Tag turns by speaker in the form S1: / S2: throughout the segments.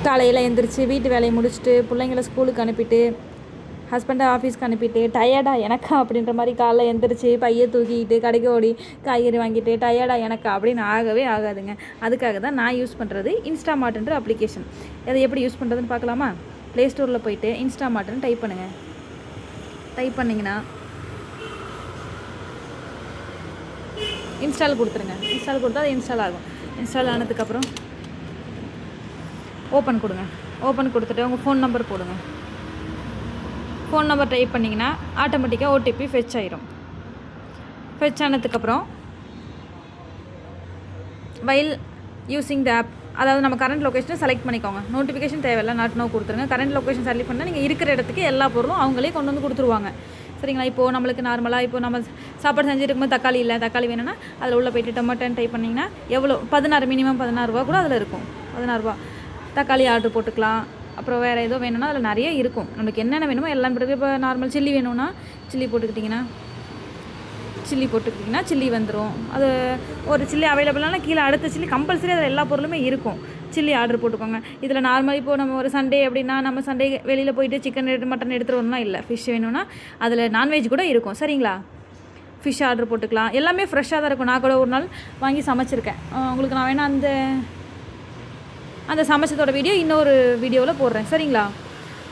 S1: காலையில் எழுந்திரிச்சு வீட்டு வேலையை முடிச்சுட்டு பிள்ளைங்கள ஸ்கூலுக்கு அனுப்பிட்டு ஹஸ்பண்டை ஆஃபீஸ்க்கு அனுப்பிட்டு டயர்டாக எனக்கா அப்படின்ற மாதிரி காலைல எழுந்திரிச்சு பையை தூக்கிட்டு கடைக்கு ஓடி காய்கறி வாங்கிட்டு டயர்டாக எனக்கா அப்படின்னு ஆகவே ஆகாதுங்க. அதுக்காக தான் நான் யூஸ் பண்ணுறது இன்ஸ்டாமார்ட்ன்ற அப்ளிகேஷன். அதை எப்படி யூஸ் பண்ணுறதுன்னு பார்க்கலாமா? ப்ளே ஸ்டோரில் போயிட்டு இன்ஸ்டாமார்ட்னு டைப் பண்ணுங்கள். டைப் பண்ணிங்கன்னா இன்ஸ்டால் கொடுத்துருங்க. இன்ஸ்டால் கொடுத்தா அது இன்ஸ்டால் ஆகும். இன்ஸ்டால் ஆனதுக்கப்புறம் ஓப்பன் கொடுங்க. ஓப்பன் கொடுத்துட்டு உங்கள் ஃபோன் நம்பர் போடுங்க. ஃபோன் நம்பர் டைப் பண்ணிங்கன்னா ஆட்டோமேட்டிக்காக ஓடிபி ஃபெச் ஆயிரும். ஃபெச் ஆனதுக்கப்புறம் வைல் யூஸிங் த ஆப், அதாவது நம்ம கரண்ட் லொக்கேஷனை செலக்ட் பண்ணிக்கோங்க. நோட்டிஃபிகேஷன் தேவையில்லை, நாட் நோ கொடுத்துருங்க. கரண்ட் லொக்கேஷன் செலக்ட் பண்ணால் நீங்கள் இருக்கிற இடத்துக்கு எல்லா பொருளும் அவங்களே கொண்டு வந்து கொடுத்துருவாங்க. சரிங்களா? இப்போது நம்மளுக்கு நார்மலாக இப்போ நம்ம சாப்பாடு செஞ்சுருக்கும்போது தக்காளி இல்லை, தக்காளி வேணும்னா அதில் உள்ளே போய்ட்டு டொமேட்டோன்னு டைப் பண்ணிங்கன்னா எவ்வளோ 16 மினிமம் 16 ரூபா கூட அதில் இருக்கும். 16 ரூபா தக்காளி ஆர்டர் போட்டுக்கலாம். அப்புறம் வேறு ஏதோ வேணும்னா அதில் நிறைய இருக்கும். நம்மளுக்கு என்னென்ன வேணுமோ எல்லாம் போட்டு, இப்போ நார்மல் சில்லி வேணும்னா சில்லி போட்டுக்கிட்டிங்கன்னா சில்லி வந்துடும். அது ஒரு சில்லி அவைலபிளான கீழே அடுத்த சில்லி கம்பல்சரி அதில் எல்லா பொருளுமே இருக்கும். சில்லி ஆர்டர் போட்டுக்கோங்க. இதில் நார்மலாக இப்போது நம்ம ஒரு சண்டே அப்படின்னா நம்ம சண்டே வெளியில் போயிட்டு சிக்கன் மட்டன் எடுத்துகிட்டு வரணும்னா இல்லை, ஃபிஷ் வேணும்னா அதில் நான்வெஜ் கூட இருக்கும். சரிங்களா? ஃபிஷ் ஆர்டர் போட்டுக்கலாம். எல்லாமே ஃப்ரெஷ்ஷாக தான் இருக்கும். நான் கூட ஒரு நாள் வாங்கி சமைச்சிருக்கேன். உங்களுக்கு நான் வேணால் அந்த சமைச்சதோட வீடியோ இன்னொரு வீடியோவில் போடுறேன். சரிங்களா?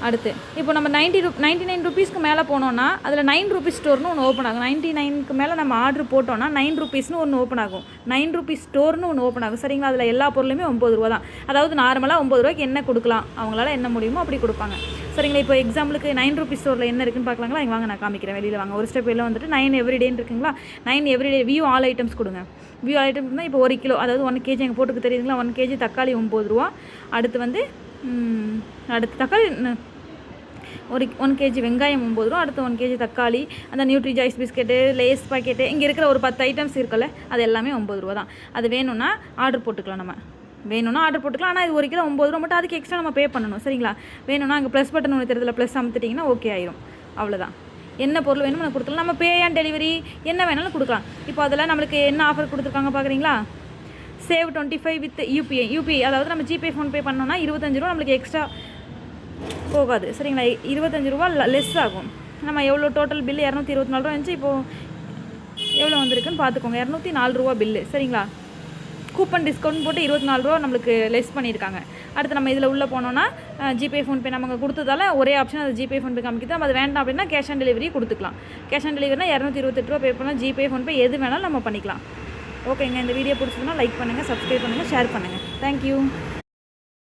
S1: அடுத்து இப்போ நம்ம 99 ருபீஸ்க்கு மேலே போனோன்னா அதில் 9 ருபீஸ் ஸ்டோர்னு ஒன்று ஓப்பன் ஆகும். 99க்கு மேலே நம்ம ஆர்டர் போட்டோன்னா 9 ருபீஸ்னு ஒன்று ஓப்பன் ஆகும். 9 ருபீஸ் ஸ்டோர்னு ஒன்று ஓப்பன் ஆகும். சரிங்களா? அதில் எல்லா பொருளுமே 9 ரூபா தான். அதாவது நார்மலாக 9 ரூபாய்க்கு என்ன கொடுக்கலாம், அவங்களால என்ன முடியுமோ அப்படி கொடுப்பாங்க. சரிங்களா? இப்போ எக்ஸாம்பிளுக்கு 9 ருபீஸ் ஸ்டோரில் என்ன இருக்குன்னு பார்க்கலாங்களா? இங்கே வாங்க, நான் காமிக்கிறேன். வெளியில் வாங்க. ஒரு ஸ்டெப் வெளில வந்துட்டு 9 எவ்ரிடேன்னு இருக்குங்களா? 9 எவ்ரிடே வியூ ஆல் ஐட்டம்ஸ் கொடுங்க. வியூ ஆல் ஐட்டம்ஸ் தான் இப்போ 1 கிலோ, அதாவது 1 கேஜி எங்கள் போட்டுக்கு தெரியுதுங்களா? 1 கேஜி தக்காளி 9 ரூபா. அடுத்து தக்காளி 1 கேஜி வெங்காயம் 9 ரூபா. அடுத்து 1 கேஜி தக்காளி, அந்த Nutri Joys biscuit, Lay's packet, இங்கே இருக்கிற ஒரு 10 ஐட்டம்ஸ் இருக்குல்ல, அது எல்லாமே 9 ரூபா தான். அது வேணும்னா ஆர்டர் போட்டுக்கலாம். ஆனால் இது 1 கிலோ 9 ரூபா மட்டும், அதுக்கு எக்ஸ்ட்ரா நம்ம பே பண்ணணும். சரிங்களா? வேணும்னா அங்கே ப்ளஸ் பட்டன் ஒன்று தெரியுதுல, ப்ளஸ் அமுத்திட்டிங்கன்னா ஓகே ஆயிரும். அவ்வளோதான். என்ன பொருள் வேணுமோ நம்ம கொடுக்கலாம். நம்ம பே அண்ட் டெலிவரி என்ன வேணாலும் கொடுக்கலாம். இப்போ அதில் நம்மளுக்கு என்ன ஆஃபர் கொடுத்துருக்காங்க பார்க்குறீங்களா? சேவ் 25 வித் யூபிஐ, அதாவது நம்ம ஜிபே ஃபோன்பே பண்ணோன்னா 25 ரூபா நம்மளுக்கு எக்ஸ்ட்ரா போகாது. சரிங்களா? 25 ரூபா லெஸ் ஆகும். நம்ம எவ்வளோ டோட்டல் பில்லு 224 ரூபா இருந்துச்சு. இப்போது எவ்வளோ வந்திருக்குன்னு பார்த்துக்கோங்க. 204 ரூபா பில்லு. சரிங்களா? கூப்பன் டிஸ்கவுண்ட் போட்டு 24 ரூபா நம்மளுக்கு லெஸ் பண்ணியிருக்காங்க. அடுத்து நம்ம இதில் உள்ளே போனோன்னா ஜிபே ஃபோன்பே நமக்கு கொடுத்ததால ஒரே ஆப்ஷன் அது ஜிபே ஃபோன்பே காமிக்குது. நம்ம அது வேண்டாம் அப்படின்னா கேஷ் ஆன் டெலிவரி கொடுத்துக்கலாம். கேஷ் ஆன் டெலிவரினா 228 ரூபா பே பண்ணால் ஜிபே ஃபோன்பே எது வேணாலும் நம்ம பண்ணிக்கலாம். ஓகேங்க. இந்த வீடியோ பிடிச்சதுன்னா லைக் பண்ணுங்கள், சப்ஸ்கிரைப் பண்ணுங்கள், ஷேர் பண்ணுங்கள். தேங்க்யூ.